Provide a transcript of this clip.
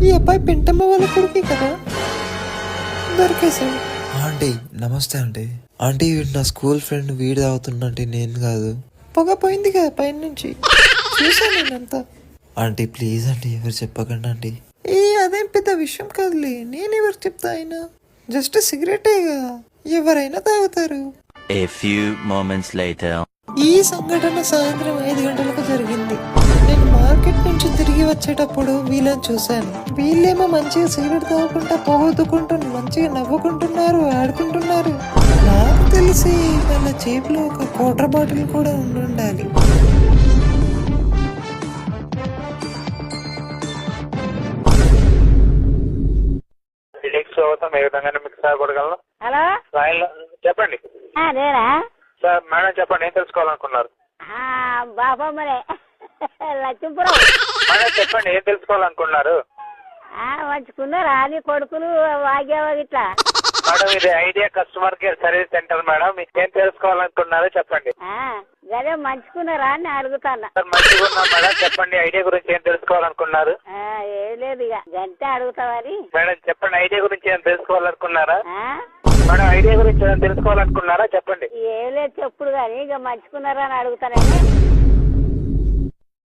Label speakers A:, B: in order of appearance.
A: ఈ అబ్బాయి పెంటమ్మ వాళ్ళ కొడుకే కదా, దొరికేశాడు.
B: ఆంటీ నమస్తే ఆంటీ. ఆంటీ వీడు నా స్కూల్ ఫ్రెండ్, వీడు తాగుతున్నట్టు నేను కాదు.
A: పొగ పోయింది కదా పైన నుంచి, చూసాను నేనంతా.
B: ఆంటీ ప్లీజ్ ఆంటీ ఎవరు చెప్పకండి ఆంటీ.
A: అదేం పెద్ద విషయం కాదులే, నేనెవరు చెప్తా. అయినా జస్ట్ సిగరెటే కదా, ఎవరైనా తాగుతారు.
C: A few moments later.
A: ఈ సంఘటన సాయంత్రం 5 గంటలకు జరిగింది. నేను మార్కెట్ నుంచి తిరిగి వచ్చేటప్పుడు వీళ్ళని చూశాను. వీళ్ళేమో మంచిగా సిగరెట్ తాగకుండా పొగొద్దుకుంటూ మంచిగా నవ్వుకుంటున్నారు, ఆడుకుంటున్నారు. నాకు తెలిసి వాళ్ళ జేబులో ఒక క్వార్టర్ బాటిల్ కూడా ఉండాలి.
D: ఏ విధంగా మీకు సహాయపడగలను?
E: హలో
D: చెప్పండి
E: నేనా
D: సార్. మేడం చెప్పండి, ఏం తెలుసుకోవాలనుకున్నారు?
E: బాపమ్మనే లక్ష్మీపురం.
D: మేడం చెప్పండి, ఏం తెలుసుకోవాలనుకున్నారు?
E: మంచుకున్నారా నీ కొడుకులు వాగేవా ఇట్లా?
D: మేడం ఇది idea customer care service centre madam. మీకు ఏం తెలుసుకోవాలనుకున్నారో చెప్పండి.
E: అదే మంచుకున్నారా అని అడుగుతాన్నా.
D: సార్ మంచిగా ఉన్నాం మేడం, చెప్పండి ఐడియా గురించి ఏం తెలుసుకోవాలనుకున్నారు?
E: ఏం లేదు ఇక గంటే అడుగుతావని.
D: మేడం చెప్పండి, ఐడియా గురించి ఏం తెలుసుకోవాలనుకున్నారా? మేడం ఐడియా గురించి ఏం తెలుసుకోవాలనుకున్నారా చెప్పండి.
E: ఏం లేదు చెప్పుడు కానీ ఇక మంచుకున్నారా అని అడుగుతానని.